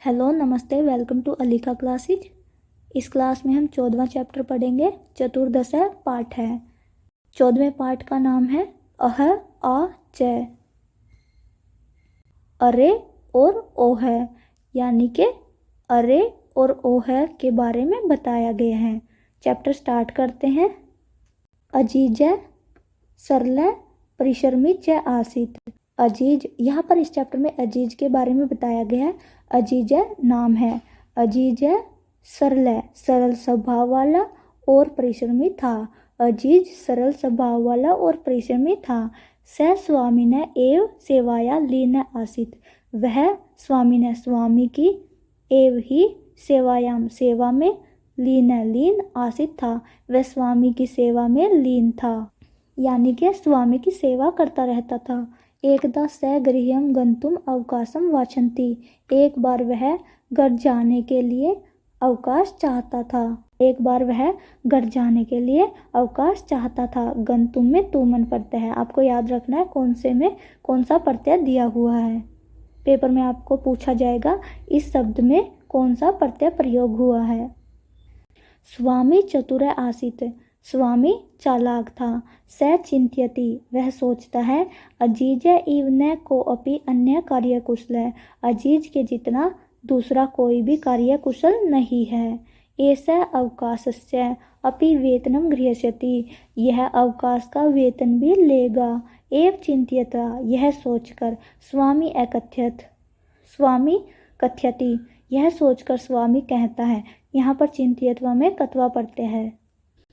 Hello, नमस्ते, welcome to अलीका classes. इस class में हम 14वां चैप्टर पढ़ेंगे। चतुर्दश पाठ है। 14वें पाठ का नाम है अह आ च। अरे और ओह, यानी कि अरे और ओह के बारे में बताया गया है। चैप्टर स्टार्ट करते हैं। अजीज सरल परिश्रमित च आसित। अजीज, यहाँ पर इस चैप्टर में अजीज के बारे में बताया गया है। अजीज नाम है। अजीज सरल, सरल स्वभाव वाला और परिश्रमी था। अजीज सरल स्वभाव वाला और परिश्रमी था। स स्वामी ने एव सेवाया लीन आसित। वह स्वामी ने, स्वामी की, एव ही सेवायाम, सेवा में, लीन आसित था। वह स्वामी की सेवा में लीन था, यानी कि स्वामी की सेवा करता रहता था। एकदा स गृहम गंतुम अवकाशम वांछन्ति। एक बार वह घर जाने के लिए अवकाश चाहता था। एक बार वह घर जाने के लिए अवकाश चाहता था। गंतुम में तुमन प्रत्यय है। आपको याद रखना है कौन से में कौन सा प्रत्यय दिया हुआ है। पेपर में आपको पूछा जाएगा इस शब्द में कौन सा प्रत्यय प्रयोग हुआ है। स्वामी चतुर आसित, स्वामी चालाक था। स चिंत्यति, वह सोचता है। अजीज इव न को अपि अन्य कार्य कुशल, अजीज के जितना दूसरा कोई भी कार्य कुशल नहीं है। ऐसा अवकाशस्य अपि वेतनम गृह्यति, यह अवकाश का वेतन भी लेगा। एव चिंत्यता, यह सोचकर। स्वामी अकथ्यत, स्वामी कथ्यति, यह सोचकर स्वामी कहता है। यहाँ पर चिंत्यत्व में कत्वा पड़ते हैं।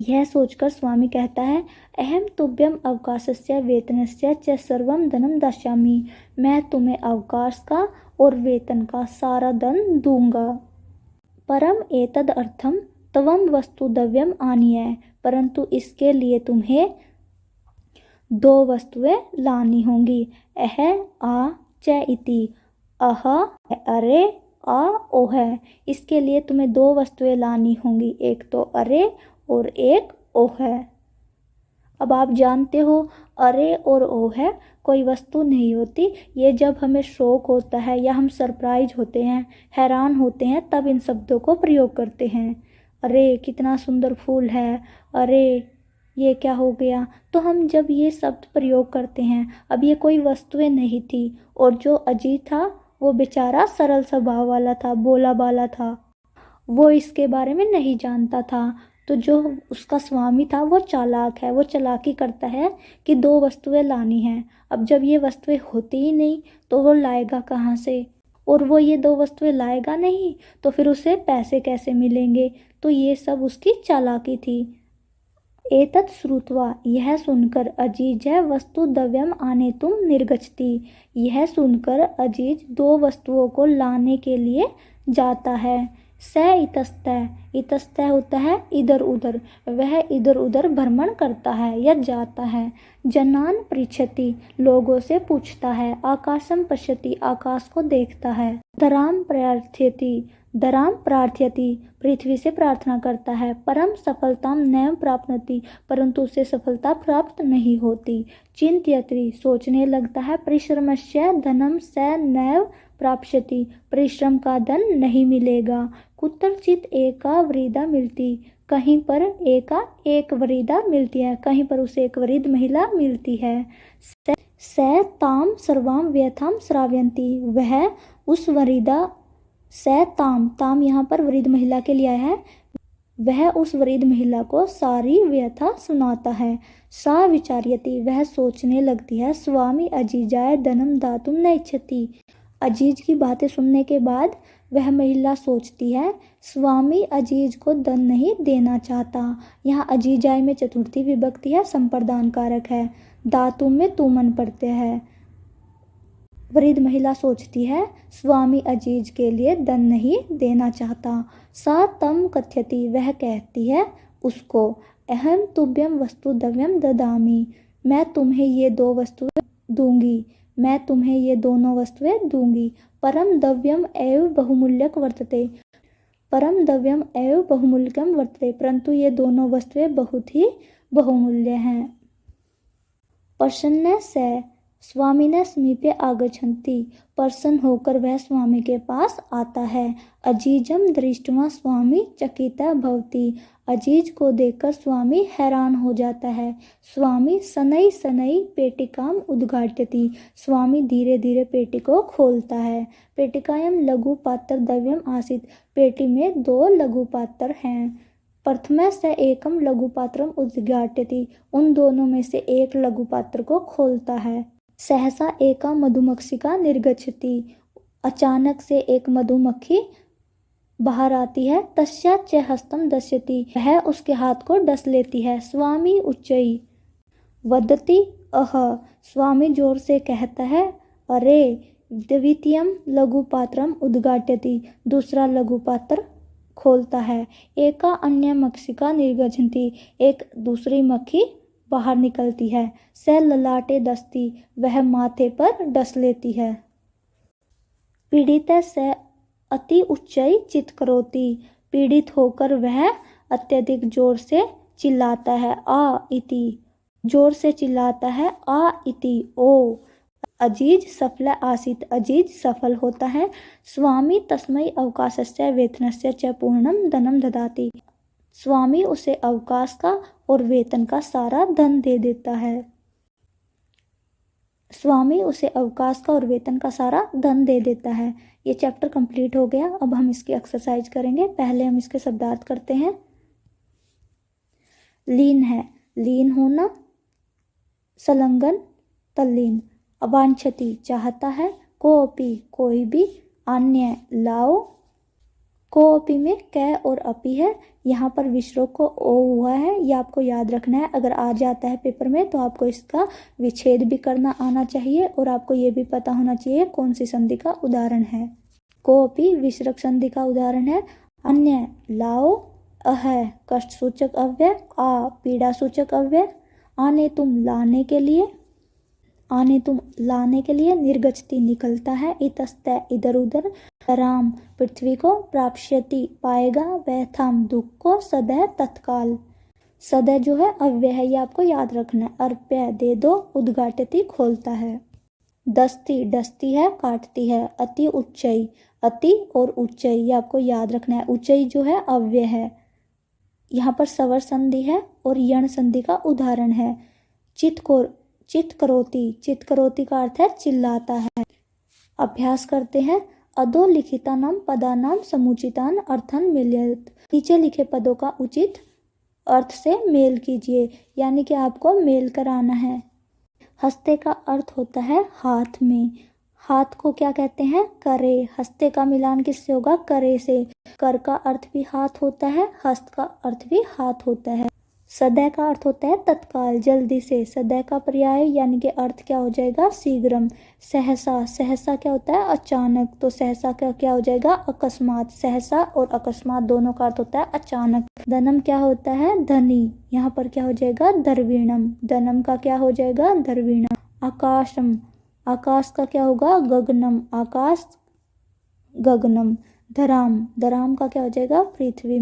यह सोचकर स्वामी कहता है, अहम तुभ्यम अवकाशस्य वेतनस्य च सर्वम धनम दास्यामि, मैं तुम्हें अवकाश का और वेतन का सारा धन दूंगा। परम एतद अर्थम तवम वस्तुद्रव्यम आनीय, परंतु इसके लिए तुम्हें दो वस्तुएं लानी होंगी। अह आ च इति, अह अरे आ ओह, इसके लिए तुम्हें दो वस्तुएं लानी होंगी, एक तो अरे और एक ओह। अब आप जानते हो अरे और ओह कोई वस्तु नहीं होती। ये जब हमें शौक होता है या हम सरप्राइज होते हैं, हैरान होते हैं, तब इन शब्दों को प्रयोग करते हैं। अरे कितना सुंदर फूल है, अरे ये क्या हो गया। तो हम जब ये शब्द प्रयोग करते हैं, अब ये कोई वस्तुएं नहीं थी, और जो अजीत था वो बेचारा सरल स्वभाव वाला था, बोला बाला था, वो इसके बारे में नहीं जानता था। तो जो उसका स्वामी था वो चालाक है, वो चालाकी करता है कि दो वस्तुएं लानी हैं। अब जब ये वस्तुएं होती ही नहीं तो वो लाएगा कहाँ से, और वो ये दो वस्तुएं लाएगा नहीं तो फिर उसे पैसे कैसे मिलेंगे। तो ये सब उसकी चालाकी थी। एतत् श्रुत्वा, यह सुनकर, अजीज वस्तुद्रव्यम आनेतुम निर्गच्छति, यह सुनकर अजीज दो वस्तुओं को लाने के लिए जाता है। स इतस्तः, इतस्तः होता है इधर उधर, वह इधर उधर भ्रमण करता है या जाता है। जनान पृच्छति, लोगों से पूछता है। आकाशम पश्यति, आकाश को देखता है। धराम प्रार्थयति, धराम प्रार्थयति, पृथ्वी से प्रार्थना करता है। परम सफलताम नैव प्राप्नोति, परंतु उसे सफलता प्राप्त नहीं होती। चिंत्यति, सोचने लगता है। परिश्रमस्य धनम स नैव प्राप्स्यति, परिश्रम का धन नहीं मिलेगा। कुत्रचित एका वृद्धा मिलती, कहीं पर एक वृद्धा मिलती है, कहीं पर उसे एक वृद्ध महिला मिलती है। स ताम सर्वाम व्यथाम श्रावयन्ति, वह उस वृद्धा, स ताम, ताम यहाँ पर वृद्ध महिला के लिए है, वह उस वृद्ध महिला को सारी व्यथा सुनाता है। सा विचार्यति, वह सोचने लगती है। स्वामी अजीजाय धनम दातुम न इच्छति, अजीज की बातें सुनने के बाद वह महिला सोचती है स्वामी अजीज को धन नहीं देना चाहता। यहाँ अजीजाय में चतुर्थी विभक्ति है, संप्रदान कारक है। दातुम में तुमन प्रत्यय है। वृद्ध महिला सोचती है स्वामी अजीज के लिए धन नहीं देना चाहता। सा तम कथ्यति, वह कहती है उसको, अहम तुभ्यम वस्तुद्रव्यम ददामि, मैं तुम्हें ये दो वस्तुएं दूंगी, मैं तुम्हें ये दोनों वस्तुएं दूंगी। परम द्रव्यम एव बहुमूल्यक वर्तते, परम द्रव्यम एव बहुमूल्यकम वर्तते, परंतु ये दोनों वस्तुएं बहुत ही बहुमूल्य हैं। प्रसन्न से, स्वामिनः समीपे आगच्छन्ति, प्रसन्न होकर वह स्वामी के पास आता है। अजीजम दृष्ट्वा स्वामी चकितः भवति, अजीज को देखकर स्वामी हैरान हो जाता है। स्वामी शनैः शनैः पेटिकाम उद्घाटयति, स्वामी धीरे धीरे पेटी को खोलता है। पेटिकायां लघु पात्र द्रव्यम आसीत्, पेटी में 2 लघु पात्र हैं। प्रथम से एकम लघु पात्रम उद्घाटयति, उन दोनों में से एक लघु पात्र को खोलता है। सहसा एका मधुमक्षिका निर्गच्छति, अचानक से एक मधुमक्खी बाहर आती है। तस्या च हस्तम दश्यति, वह उसके हाथ को डस लेती है। स्वामी उच्चई वदति अह, स्वामी जोर से कहता है अरे। द्वितीयम लघु पात्रम उद्घाटयति, दूसरा लघु पात्र खोलता है। एका अन्य मक्षिका निर्गच्छति, एक दूसरी मक्खी बाहर निकलती है। स ललाटे दस्ती, वह माथे पर डस लेती है। पीड़ित से अति उच्चई चित्करोति, पीड़ित होकर वह अत्यधिक जोर से चिल्लाता है। आ इति, जोर से चिल्लाता है। आ इति, ओ। अजीज सफल आसीत्, अजीज सफल होता है। स्वामी तस्मै अवकाशस्य वेतनस्य च पूर्णं धनं ददाति, स्वामी उसे अवकाश का और वेतन का सारा धन दे देता है। स्वामी उसे अवकाश का और वेतन का सारा धन दे देता है। ये चैप्टर कंप्लीट हो गया। अब हम इसकी एक्सरसाइज करेंगे। पहले हम इसके शब्दार्थ करते हैं। लीन है, लीन होना। संलग्न, तल्लीन। अवांछति, चाहता है। कोऽपि, कोई भी। अन्य, लाओ। कोऽपि में कै और अपि है। यहाँ पर विसर्ग को ओ हुआ है, ये आपको याद रखना है। अगर आ जाता है पेपर में तो आपको इसका विच्छेद भी करना आना चाहिए और आपको ये भी पता होना चाहिए कौन सी संधि का उदाहरण है। कोऽपि विसर्ग संधि का उदाहरण है। अन्य, लाओ। अह, कष्ट सूचक अव्यय। आ, पीड़ा सूचक अव्यय। आने तुम, लाने के लिए। आने तुम, लाने के लिए। निर्गच्छति, निकलता है। इतस्तः, इधर उधर। राम, पृथ्वी को। प्राप्स्यति, पाएगा। व्यथाम, दुख को। सदैव, तत्काल। सदैव जो है अव्यय है, ये आपको याद रखना है। अर्प्य, दे दो। उद्घाटति, खोलता है। दस्ती, डसती है, काटती है। अति उच्चई, अति और उच्चई, ये आपको याद रखना है। उच्चई जो है अव्यय है। यहाँ पर सवर संधि है और यण संधि का उदाहरण है। चित्करोति, चित्करोति का अर्थ है चिल्लाता है। अभ्यास करते हैं। अधोलिखितानां पदानां समुचितान अर्थान मिलयेत्, नीचे लिखे पदों का उचित अर्थ से मेल कीजिए, यानी कि आपको मेल कराना है। हस्ते का अर्थ होता है हाथ में। हाथ को क्या कहते हैं? करे। हस्ते का मिलान किससे होगा? करे से। कर का अर्थ भी हाथ होता है, हस्त का अर्थ भी हाथ होता है। सदै का अर्थ होता है तत्काल, जल्दी से। सदै का पर्याय यानी कि अर्थ क्या हो जाएगा? शीघ्रम। सहसा, सहसा क्या होता है? अचानक। तो सहसा का क्या हो जाएगा? अकस्मात। सहसा और अकस्मात दोनों का अर्थ होता है अचानक। धनम क्या होता है? धनी। यहाँ पर क्या हो जाएगा? धर्वीणम। धनम का क्या हो जाएगा? धर्वीणम। आकाशम, आकाश का क्या होगा? गगनम। आकाश, गगनम। धराम, धराम का क्या हो जाएगा? पृथ्वी।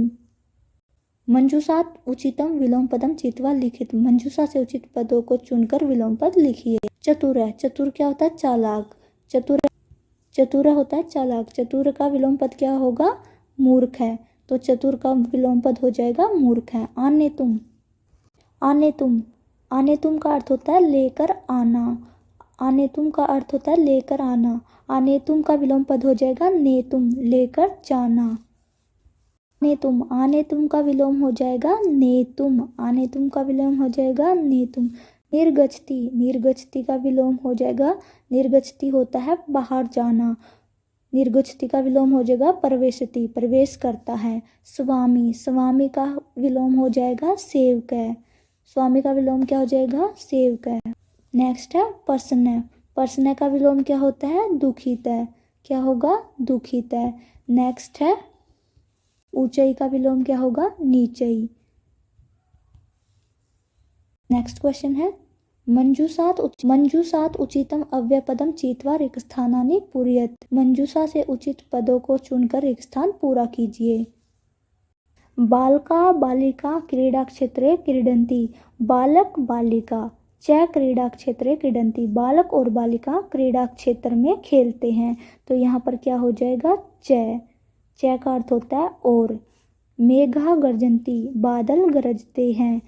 मंजूषात उचितम विलोम पदम चित्वा लिखित, मंजूषा से उचित पदों को चुनकर विलोम पद लिखिए। चतुर है, चतुर क्या होता है? चालाक। चतुर, चतुर होता है चालाक। चतुर का विलोम पद क्या होगा? मूर्ख है। तो चतुर का विलोम पद हो जाएगा मूर्ख है। आने तुम, आने तुम, आने तुम का अर्थ होता है लेकर आना। आने तुम का अर्थ होता है लेकर आना। आने तुम का विलोम पद हो जाएगा ने तुम, लेकर जाना। आने तुम, आने तुम का विलोम हो जाएगा ने तुम। आने तुम का विलोम हो जाएगा ने तुम। निर्गच्छति, निर्गच्छति का विलोम हो जाएगा, निर्गच्छति होता है बाहर जाना। निर्गच्छति का विलोम हो जाएगा प्रवेशति, प्रवेश करता है। स्वामी, स्वामी का विलोम हो जाएगा सेवक है। स्वामी का विलोम क्या हो जाएगा? सेवक है। नेक्स्ट है प्रसन्न। प्रसन्न का विलोम क्या होता है? दुखित है। क्या होगा? दुखित है। नेक्स्ट है ऊंचाई का विलोम क्या होगा? नीचई। नेक्स्ट क्वेश्चन है मंजूषात उचितम अव्ययपदम चित्वा रिक्त स्थानानि पूरयेत्, मंजूषा से उचित पदों को चुनकर एक स्थान पूरा कीजिए। बालका बालिका क्रीड़ा क्षेत्रे क्रीडन्ति, बालक बालिका च क्रीडा क्षेत्रे क्रीडन्ति, बालक और बालिका क्रीडा क्षेत्र में खेलते हैं। तो यहाँ पर क्या हो जाएगा, च का अर्थ होता है और। मेघा गर्जन्ति, बादल गरजते हैं।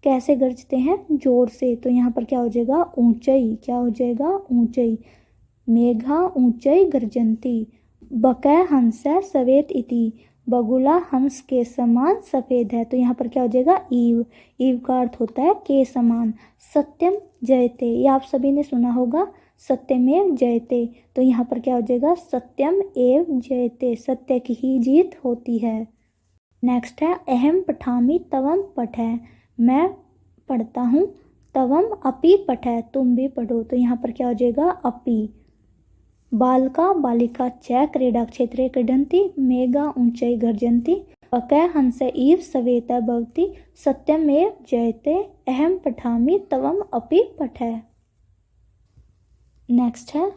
कैसे गरजते हैं, जोर से। तो यहाँ पर क्या हो जाएगा, ऊंचाई। क्या हो जाएगा, ऊंचाई। मेघा ऊंचाई गर्जन्ति। बकै हंस सवेत इति, बगुला हंस के समान सफेद है। तो यहाँ पर क्या हो जाएगा, ईव। ईव का अर्थ होता है के समान। सत्यम जयते, ये आप सभी ने सुना होगा, सत्यमेव जयते। तो यहाँ पर क्या हो जाएगा, सत्यम एव जयते, सत्य की ही जीत होती है। नेक्स्ट है अहम पठामि तवम पठै, मैं पढ़ता हूँ। तवम अपि पठै, तुम भी पढ़ो। तो यहाँ पर क्या हो जाएगा, अपि। बालका बालिका च क्रीडा क्षेत्रे क्रीडन्ति, मेघा ऊंचाई गर्जन्ति, बकै हंस इव सवेता भवति, सत्यमेव जयते, अहम पठामि तवम अपि पठै। नेक्स्ट है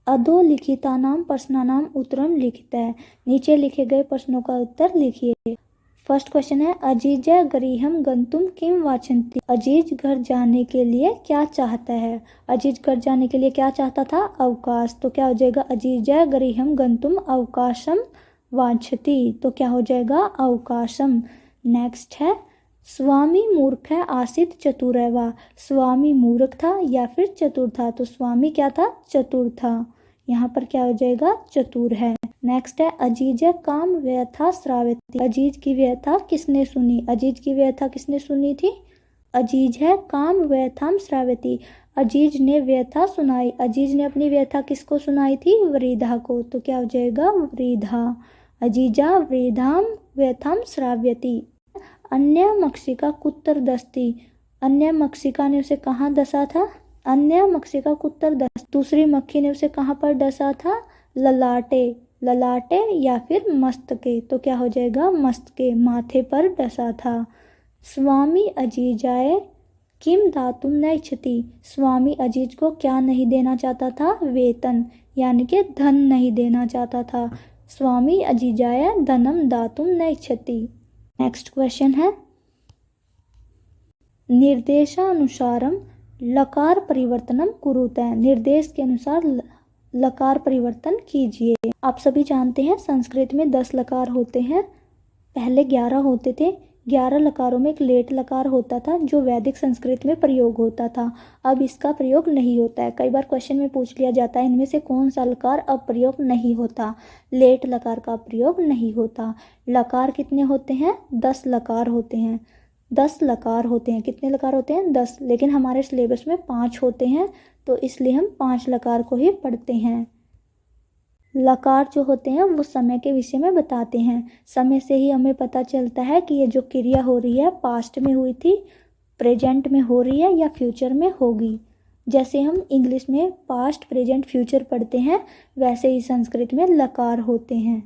अधोलिखितानां प्रश्नानां उत्तरं लिखितः, नीचे लिखे गए प्रश्नों का उत्तर लिखिए। फर्स्ट क्वेश्चन है अजीज गृहं गंतुम किम वांछति, अजीज घर जाने के लिए क्या चाहता है। अजीज घर जाने के लिए क्या चाहता था, अवकाश। तो क्या हो जाएगा, अजीज गृहं गंतुम अवकाशम वांछति। तो क्या हो जाएगा, अवकाशम। नेक्स्ट है स्वामी मूर्ख आसीत चतुर वा, स्वामी मूर्ख था या फिर चतुर था। तो स्वामी क्या था, चतुर था। यहाँ पर क्या हो जाएगा, चतुर है। नेक्स्ट है अजीज काम व्यथा श्रावती, अजीज की व्यथा किसने सुनी। अजीज की व्यथा किसने सुनी थी, अजीज है काम व्यथाम श्रावती, अजीज ने व्यथा सुनाई। अजीज ने अपनी व्यथा किसको सुनाई थी, वृद्धा को। तो क्या हो जाएगा, वृद्धा। अजीजा वृद्धाम व्यथाम श्राव्यति। अन्य मक्षिका कुत्र दस्ती, अन्य मक्षिका ने उसे कहाँ डसा था, अन्य मक्षिका कुत्र दस, दूसरी मक्खी ने उसे कहाँ पर डसा था, ललाटे। ललाटे या फिर मस्तके। तो क्या हो जाएगा, मस्तके, माथे पर डसा था। स्वामी अजीजाय किम दातुम न इच्छति, स्वामी अजीज को क्या नहीं देना चाहता था, वेतन यानी कि धन नहीं देना चाहता था। स्वामी अजीजाय धनम दातुम न इच्छति। नेक्स्ट क्वेश्चन है निर्देशानुसारम लकार परिवर्तनम कुरुतः, निर्देश के अनुसार लकार परिवर्तन कीजिए। आप सभी जानते हैं संस्कृत में 10 लकार होते हैं, पहले 11 होते थे। 11 लकारों में एक लेट लकार होता था जो वैदिक संस्कृत में प्रयोग होता था, अब इसका प्रयोग नहीं होता है। कई बार क्वेश्चन में पूछ लिया जाता है इनमें से कौन सा लकार अब प्रयोग नहीं होता, लेट लकार का प्रयोग नहीं होता। लकार कितने होते हैं, 10 लकार होते हैं। 10 लकार होते हैं, कितने लकार होते हैं, 10, लेकिन हमारे सिलेबस में 5 होते हैं तो इसलिए हम 5 लकार को ही पढ़ते हैं। लकार जो होते हैं वो समय के विषय में बताते हैं, समय से ही हमें पता चलता है कि ये जो क्रिया हो रही है पास्ट में हुई थी, प्रेजेंट में हो रही है या फ्यूचर में होगी। जैसे हम इंग्लिश में पास्ट प्रेजेंट फ्यूचर पढ़ते हैं वैसे ही संस्कृत में लकार होते हैं।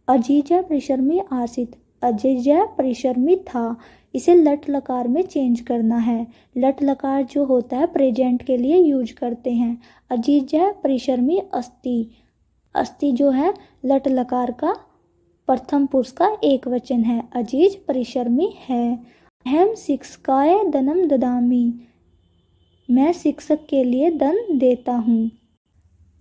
अजीजा परिश्रमी आसित, अजीजा परिश्रमी था, इसे लट लकार में चेंज करना है। लट लकार जो होता है प्रेजेंट के लिए यूज करते हैं। अजीजा परिश्रमी अस्ति, अस्ति जो है लट लकार का प्रथम पुरुष का एक वचन है, अजीज परिश्रमी है। अहम शिक्षकाय धनम ददामी, मैं शिक्षक के लिए धन देता हूँ।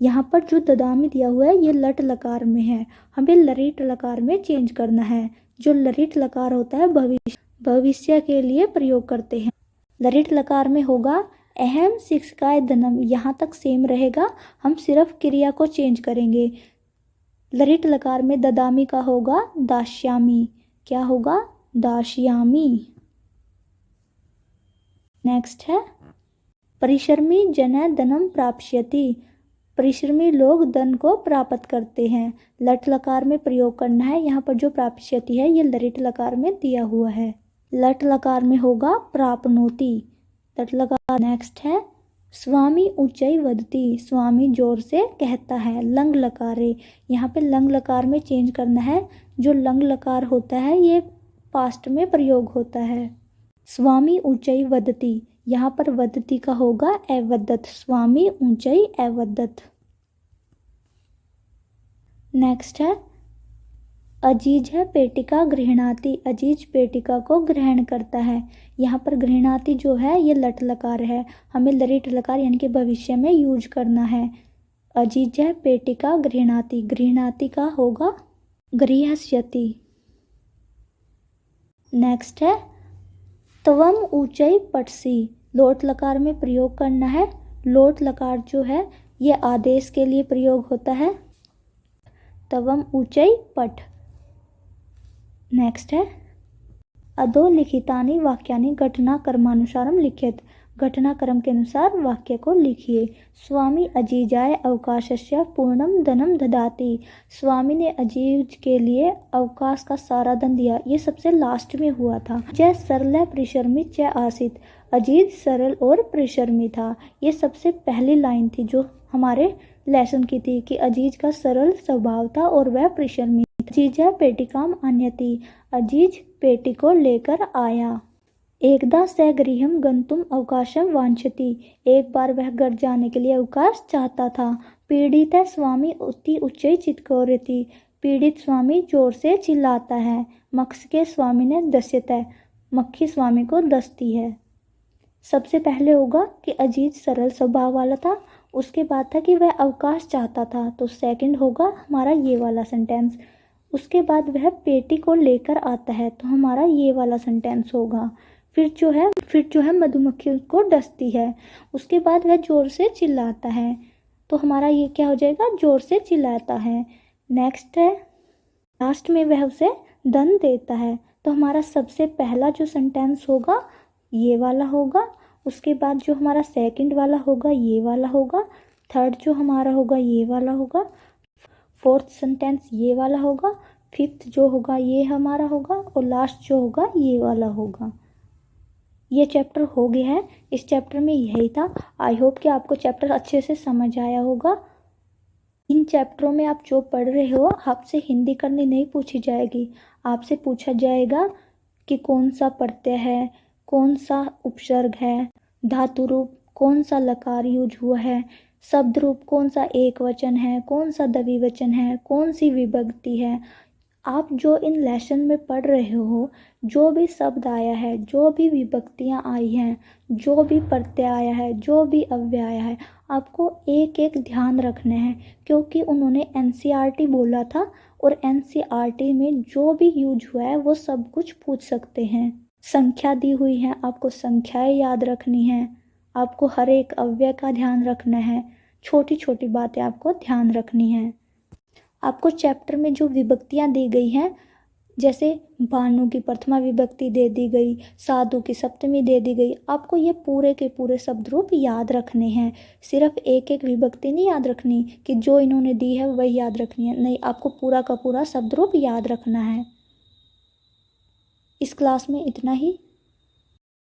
यहाँ पर जो ददामी दिया हुआ है ये लट लकार में है, हमें लरिट लकार में चेंज करना है। जो लरिट लकार होता है भविष्य के लिए प्रयोग करते हैं। लरिट लकार में होगा अहम शिक्षकाय धनम, यहाँ तक सेम रहेगा, हम सिर्फ क्रिया को चेंज करेंगे। लरिट लकार में ददामी का होगा दास्यामी, क्या होगा, दास्यामी। नेक्स्ट है परिश्रमी जन धनम प्राप्स्यति, परिश्रमी लोग धन को प्राप्त करते हैं। लट लकार में प्रयोग करना है, यहाँ पर जो प्राप्स्यति है ये लरिट लकार में दिया हुआ है। लट लकार में होगा प्राप्नोति, लट लकार। नेक्स्ट है स्वामी ऊंचाई वदती, स्वामी जोर से कहता है। लंग लकारे, यहाँ पे लंग लकार में चेंज करना है, जो लंग लकार होता है ये पास्ट में प्रयोग होता है। स्वामी ऊंचाई वदती, यहाँ पर वदती का होगा अवदत, स्वामी ऊंचाई अवदत। नेक्स्ट है अजीज है पेटिका गृह्णाति, अजीज पेटिका को ग्रहण करता है। यहाँ पर गृह्णाति जो है ये लट लकार है, हमें लरिट लकार यानी कि भविष्य में यूज करना है। अजीज है पेटिका गृह्णाति, गृह्णाति का होगा गृह्यति। नेक्स्ट है त्वम ऊंचाई पटसी, लोट लकार में प्रयोग करना है। लोट लकार जो है ये आदेश के लिए प्रयोग होता है। त्वम ऊंचाई पट। नेक्स्ट है अधोलिखितानि वाक्यानि घटनाक्रमानुसारम लिखित, घटनाक्रम के अनुसार वाक्य को लिखिए। स्वामी अजीजाय अवकाशस्य पूर्णम धनम ददाति, स्वामी ने अजीज के लिए अवकाश का सारा धन दिया। ये सबसे लास्ट में हुआ था। जय सरल परिश्रमी च आसित, अजीज सरल और परिश्रमी था। ये सबसे पहली लाइन थी जो हमारे लेसन की थी कि अजीज का सरल स्वभाव था और वह परिश्रमी। अजीज पेटिकाम अन्यति, अजीज पेटी को लेकर आया। एकदा स गृहम गंतुम अवकाशम वांछति, एक बार वह घर जाने के लिए अवकाश चाहता था। पीड़ित स्वामी अति उच्चई चित्कौरति, पीड़ित स्वामी जोर से चिल्लाता है। मक्ष के स्वामी ने दस्यत, मक्खी स्वामी को दसती है। सबसे पहले होगा कि अजीज सरल स्वभाव वाला था, उसके बाद था कि वह अवकाश चाहता था, तो सेकंड होगा हमारा ये वाला सेंटेंस। उसके बाद वह पेटी को लेकर आता है, तो हमारा ये वाला सेंटेंस होगा। फिर जो है मधुमक्खी उसको डसती है। उसके बाद वह जोर से चिल्लाता है, तो हमारा ये क्या हो जाएगा, जोर से चिल्लाता है। नेक्स्ट है लास्ट में वह उसे धन देता है, तो हमारा सबसे पहला जो सेंटेंस होगा ये वाला होगा। उसके बाद जो हमारा सेकंड वाला होगा ये वाला होगा। थर्ड जो हमारा होगा ये वाला होगा। फोर्थ सेंटेंस ये वाला होगा। फिफ्थ जो होगा ये हमारा होगा और लास्ट जो होगा ये वाला होगा। ये चैप्टर हो गया है। इस चैप्टर में यही था। आई होप कि आपको चैप्टर अच्छे से समझ आया होगा। इन चैप्टरों में आप जो पढ़ रहे हो आपसे हिंदी करनी नहीं पूछी जाएगी। आपसे पूछा जाएगा कि कौन सा प्रत्यय है, कौन सा उपसर्ग है, धातु रूप कौन सा लकार यूज हुआ है, शब्द रूप कौन सा एक वचन है, कौन सा द्विवचन है, कौन सी विभक्ति है। आप जो इन लेसन में पढ़ रहे हो, जो भी शब्द आया है, जो भी विभक्तियाँ आई हैं, जो भी प्रत्यय आया है, जो भी अव्यय आया है, आपको एक एक ध्यान रखना है, क्योंकि उन्होंने एनसीईआरटी बोला था और एनसीईआरटी में जो भी यूज हुआ है वो सब कुछ पूछ सकते हैं। संख्या दी हुई है, आपको संख्याएं याद रखनी है, आपको हर एक अव्यय का ध्यान रखना है, छोटी छोटी बातें आपको ध्यान रखनी है। आपको चैप्टर में जो विभक्तियाँ दी गई हैं, जैसे भानु की प्रथमा विभक्ति दे दी गई, साधु की सप्तमी दे दी गई, आपको ये पूरे के पूरे शब्द रूप याद रखने हैं। सिर्फ एक एक विभक्ति नहीं याद रखनी कि जो इन्होंने दी है वही याद रखनी है, नहीं, आपको पूरा का पूरा शब्द रूप याद रखना है। इस क्लास में इतना ही।